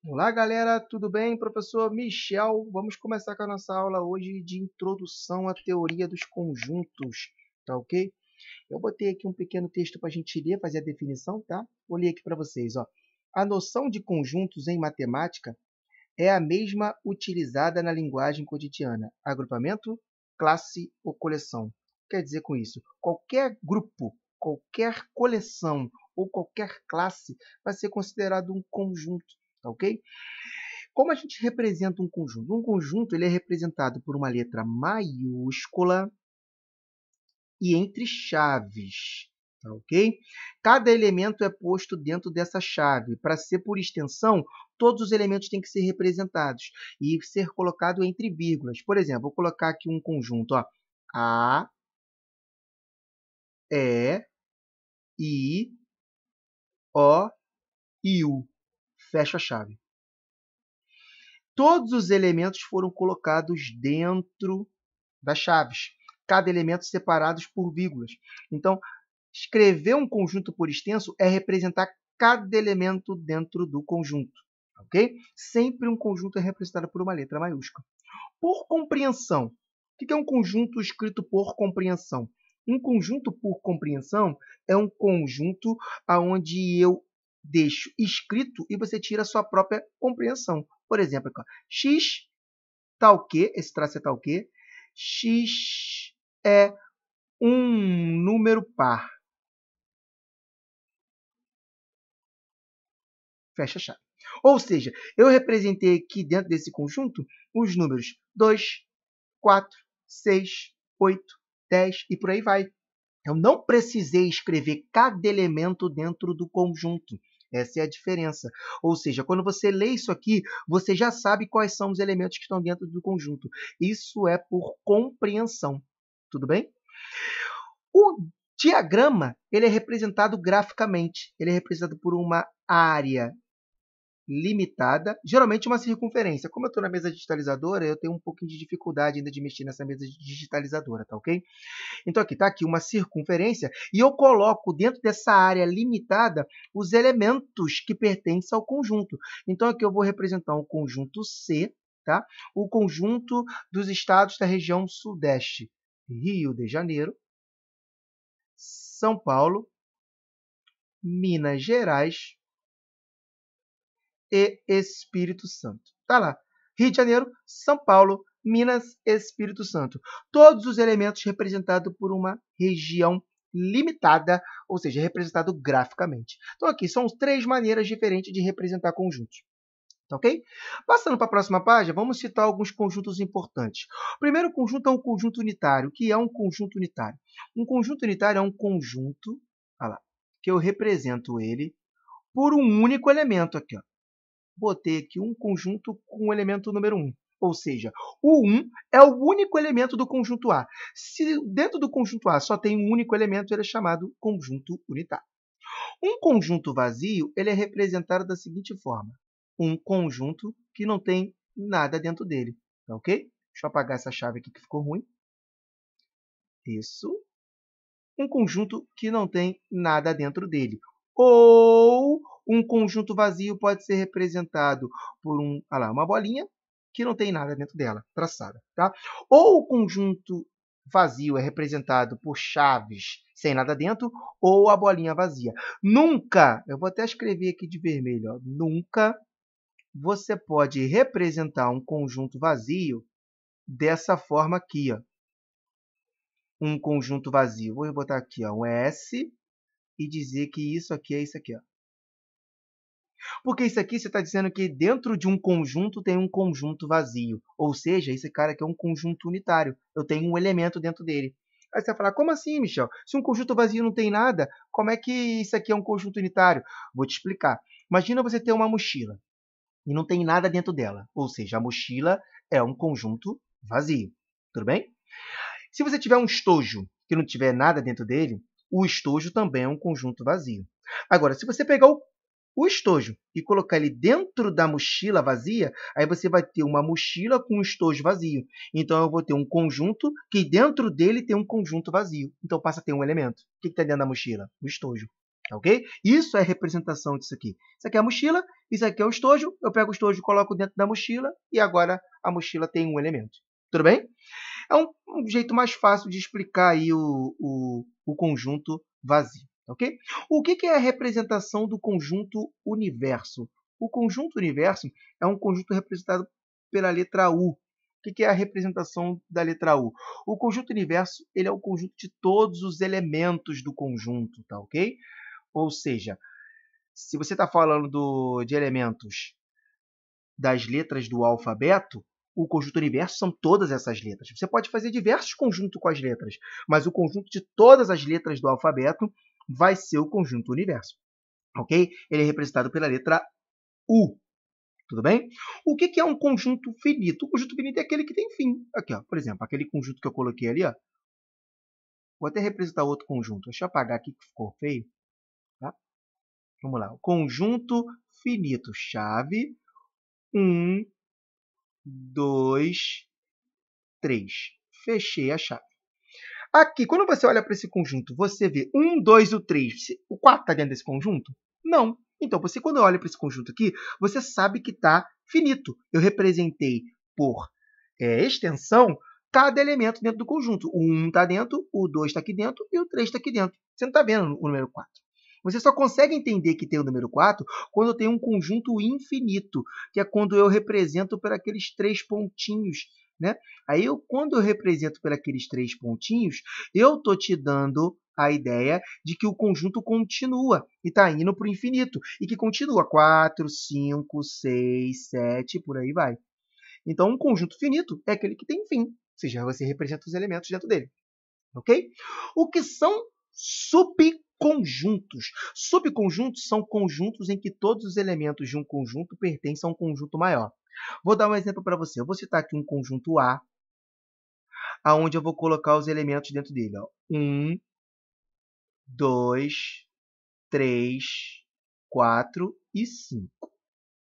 Olá, galera, tudo bem? Professor Michel, vamos começar com a nossa aula hoje de introdução à teoria dos conjuntos, tá ok? Eu botei aqui um pequeno texto para a gente ler, fazer a definição, tá? Vou ler aqui para vocês, ó. A noção de conjuntos em matemática é a mesma utilizada na linguagem cotidiana: agrupamento, classe ou coleção. Quer dizer com isso, qualquer grupo, qualquer coleção ou qualquer classe vai ser considerado um conjunto, tá ok? Como a gente representa um conjunto? Um conjunto ele é representado por uma letra maiúscula e entre chaves, tá ok? Cada elemento é posto dentro dessa chave. Para ser por extensão, todos os elementos têm que ser representados e ser colocado entre vírgulas. Por exemplo, vou colocar aqui um conjunto, ó, A, E, I, O e U. Fecha a chave. Todos os elementos foram colocados dentro das chaves, cada elemento separados por vírgulas. Então, escrever um conjunto por extenso é representar cada elemento dentro do conjunto, ok? Sempre um conjunto é representado por uma letra maiúscula. Por compreensão. O que é um conjunto escrito por compreensão? Um conjunto por compreensão é um conjunto onde eu deixo escrito e você tira a sua própria compreensão. Por exemplo, aqui, ó, x tal que, esse traço é tal que, x é um número par. Fecha a chave. Ou seja, eu representei aqui dentro desse conjunto os números 2, 4, 6, 8, 10 e por aí vai. Eu não precisei escrever cada elemento dentro do conjunto. Essa é a diferença. Ou seja, quando você lê isso aqui, você já sabe quais são os elementos que estão dentro do conjunto. Isso é por compreensão. Tudo bem? O diagrama ele é representado graficamente. Ele é representado por uma área limitada, geralmente uma circunferência. Como eu estou na mesa digitalizadora, eu tenho um pouquinho de dificuldade ainda de mexer nessa mesa digitalizadora, tá ok? Então, aqui está aqui uma circunferência e eu coloco dentro dessa área limitada os elementos que pertencem ao conjunto. Então, aqui eu vou representar o conjunto C, tá? O conjunto dos estados da região Sudeste: Rio de Janeiro, São Paulo, Minas Gerais e Espírito Santo. Tá lá. Rio de Janeiro, São Paulo, Minas, Espírito Santo. Todos os elementos representados por uma região limitada, ou seja, representado graficamente. Então, aqui são três maneiras diferentes de representar conjuntos. Tá ok? Passando para a próxima página, vamos citar alguns conjuntos importantes. O primeiro conjunto é um conjunto unitário. O que é um conjunto unitário? Um conjunto unitário é um conjunto, olha lá, que eu represento ele por um único elemento aqui, ó. Botei aqui um conjunto com o elemento número 1. Ou seja, o 1 é o único elemento do conjunto A. Se dentro do conjunto A só tem um único elemento, ele é chamado conjunto unitário. Um conjunto vazio ele é representado da seguinte forma: um conjunto que não tem nada dentro dele. Tá ok? Deixa eu apagar essa chave aqui que ficou ruim. Isso. Um conjunto que não tem nada dentro dele. Ou um conjunto vazio pode ser representado por uma bolinha que não tem nada dentro dela, traçada. Tá? Ou o conjunto vazio é representado por chaves sem nada dentro, ou a bolinha vazia. Nunca, eu vou até escrever aqui de vermelho, ó, nunca você pode representar um conjunto vazio dessa forma aqui, ó. Um conjunto vazio. Vou botar aqui, ó, um S e dizer que isso aqui é isso aqui, ó. Porque isso aqui você está dizendo que dentro de um conjunto tem um conjunto vazio. Ou seja, esse cara aqui é um conjunto unitário. Eu tenho um elemento dentro dele. Aí você vai falar, como assim, Michel? Se um conjunto vazio não tem nada, como é que isso aqui é um conjunto unitário? Vou te explicar. Imagina você ter uma mochila e não tem nada dentro dela. Ou seja, a mochila é um conjunto vazio. Tudo bem? Se você tiver um estojo que não tiver nada dentro dele, o estojo também é um conjunto vazio. Agora, se você pegar o estojo e colocar ele dentro da mochila vazia, aí você vai ter uma mochila com um estojo vazio. Então, eu vou ter um conjunto que dentro dele tem um conjunto vazio. Então, passa a ter um elemento. O que está dentro da mochila? O estojo. Tá ok? Isso é representação disso aqui. Isso aqui é a mochila, isso aqui é o estojo. Eu pego o estojo e coloco dentro da mochila e agora a mochila tem um elemento. Tudo bem? É um jeito mais fácil de explicar aí o conjunto vazio. Ok? O que é a representação do conjunto universo? O conjunto universo é um conjunto representado pela letra U. O que é a representação da letra U? O conjunto universo ele é o conjunto de todos os elementos do conjunto, tá ok? Ou seja, se você está falando de elementos das letras do alfabeto, o conjunto universo são todas essas letras. Você pode fazer diversos conjuntos com as letras, mas o conjunto de todas as letras do alfabeto vai ser o conjunto universo. Ok? Ele é representado pela letra U. Tudo bem? O que é um conjunto finito? O conjunto finito é aquele que tem fim. Aqui, ó, por exemplo, aquele conjunto que eu coloquei ali. Ó. Vou até representar outro conjunto. Deixa eu apagar aqui que ficou feio. Tá? Vamos lá. O conjunto finito. Chave 1, 2, 3. Fechei a chave. Aqui, quando você olha para esse conjunto, você vê 1, 2 e o 3. O 4 está dentro desse conjunto? Não. Então, você quando olha para esse conjunto aqui, você sabe que está finito. Eu representei por extensão cada elemento dentro do conjunto. O 1 está dentro, o 2 está aqui dentro e o 3 está aqui dentro. Você não está vendo o número 4. Você só consegue entender que tem o número 4 quando tem um conjunto infinito, que é quando eu represento por aqueles 3 pontinhos. Né? Aí, quando eu represento por aqueles 3 pontinhos, eu estou te dando a ideia de que o conjunto continua e está indo para o infinito. E que continua 4, 5, 6, 7, por aí vai. Então, um conjunto finito é aquele que tem fim. Ou seja, você representa os elementos dentro dele. Ok? O que são subconjuntos? Subconjuntos são conjuntos em que todos os elementos de um conjunto pertencem a um conjunto maior. Vou dar um exemplo para você. Eu vou citar aqui um conjunto A, onde eu vou colocar os elementos dentro dele. Ó. 1, 2, 3, 4 e 5.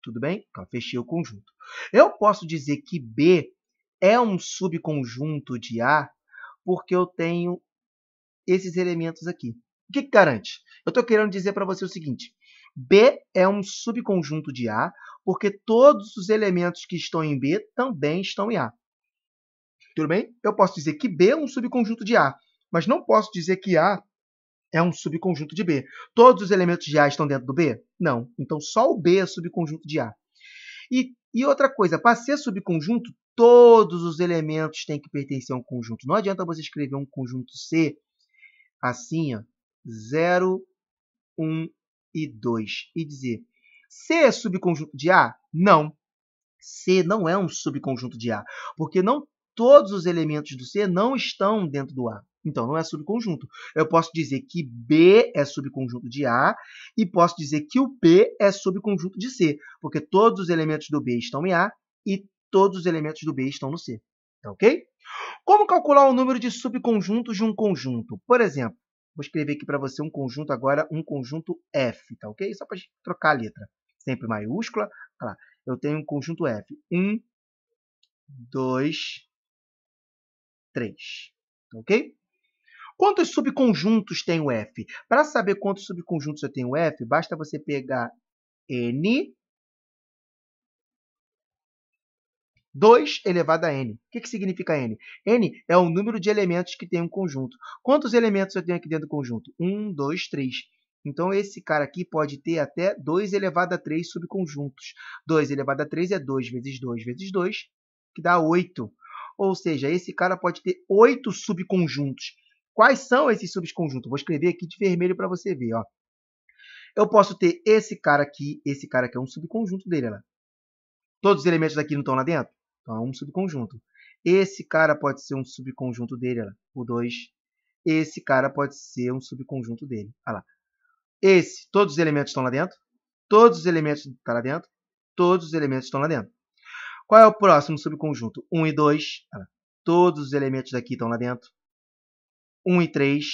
Tudo bem? Então, fechei o conjunto. Eu posso dizer que B é um subconjunto de A porque eu tenho esses elementos aqui. O que garante? Eu estou querendo dizer para você o seguinte. B é um subconjunto de A porque todos os elementos que estão em B também estão em A. Tudo bem? Eu posso dizer que B é um subconjunto de A, mas não posso dizer que A é um subconjunto de B. Todos os elementos de A estão dentro do B? Não. Então, só o B é subconjunto de A. E outra coisa, para ser subconjunto, todos os elementos têm que pertencer a um conjunto. Não adianta você escrever um conjunto C assim, ó, 0, 1 e 2, e dizer C é subconjunto de A? Não. C não é um subconjunto de A, porque não todos os elementos do C não estão dentro do A. Então, não é subconjunto. Eu posso dizer que B é subconjunto de A e posso dizer que o B é subconjunto de C, porque todos os elementos do B estão em A e todos os elementos do B estão no C. Tá ok? Como calcular o número de subconjuntos de um conjunto? Por exemplo, vou escrever aqui para você um conjunto agora, um conjunto F, tá ok? Só para trocar a letra. Sempre maiúscula. Olha lá. Eu tenho um conjunto F. 1, 2, 3. Ok? Quantos subconjuntos tem o F? Para saber quantos subconjuntos eu tenho o F, basta você pegar N 2 elevado a N. O que significa N? N é o número de elementos que tem um conjunto. Quantos elementos eu tenho aqui dentro do conjunto? 1, 2, 3. Então, esse cara aqui pode ter até 2 elevado a 3 subconjuntos. 2 elevado a 3 é 2 vezes 2 vezes 2, que dá 8. Ou seja, esse cara pode ter 8 subconjuntos. Quais são esses subconjuntos? Vou escrever aqui de vermelho para você ver. Ó. Eu posso ter esse cara aqui é um subconjunto dele. Olha lá. Todos os elementos daqui não estão lá dentro? Então, é um subconjunto. Esse cara pode ser um subconjunto dele, olha lá, o 2. Esse cara pode ser um subconjunto dele. Olha lá. Todos os elementos estão lá dentro? Todos os elementos estão lá dentro? Todos os elementos estão lá dentro. Qual é o próximo subconjunto? 1 e 2. Olha lá. Todos os elementos daqui estão lá dentro. 1 e 3.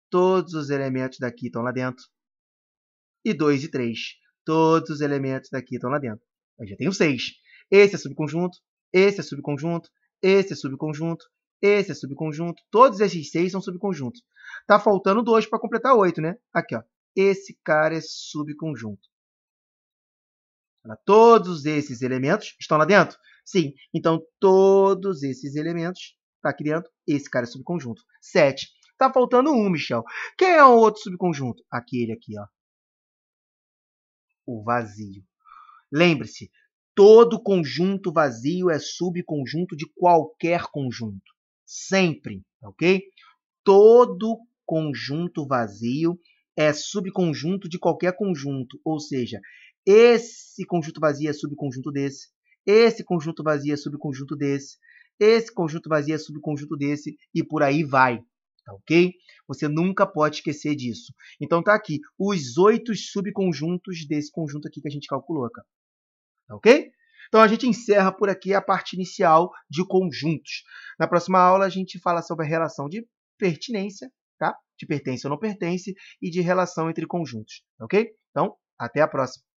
Todos os elementos daqui estão lá dentro. E 2 e 3. Todos os elementos daqui estão lá dentro. Eu já tenho 6. Esse é subconjunto, esse é subconjunto, esse é subconjunto, esse é subconjunto. Todos esses 6 são subconjuntos. Tá faltando 2 para completar 8, né? Aqui, ó. esse cara é subconjunto. Todos esses elementos estão lá dentro? Sim. Então, todos esses elementos tá aqui dentro. Esse cara é subconjunto. 7. Tá faltando um, Michel. Quem é o outro subconjunto? Aquele aqui, ó. O vazio. Lembre-se, todo conjunto vazio é subconjunto de qualquer conjunto. Sempre, ok? Todo conjunto vazio é subconjunto de qualquer conjunto. Ou seja, esse conjunto vazio é subconjunto desse. Esse conjunto vazio é subconjunto desse. Esse conjunto vazio é subconjunto desse. E por aí vai. Tá ok? Você nunca pode esquecer disso. Então tá aqui os 8 subconjuntos desse conjunto aqui que a gente calculou. Tá ok? Então a gente encerra por aqui a parte inicial de conjuntos. Na próxima aula a gente fala sobre a relação de pertinência, tá? De pertence ou não pertence e de relação entre conjuntos, ok? Então, até a próxima.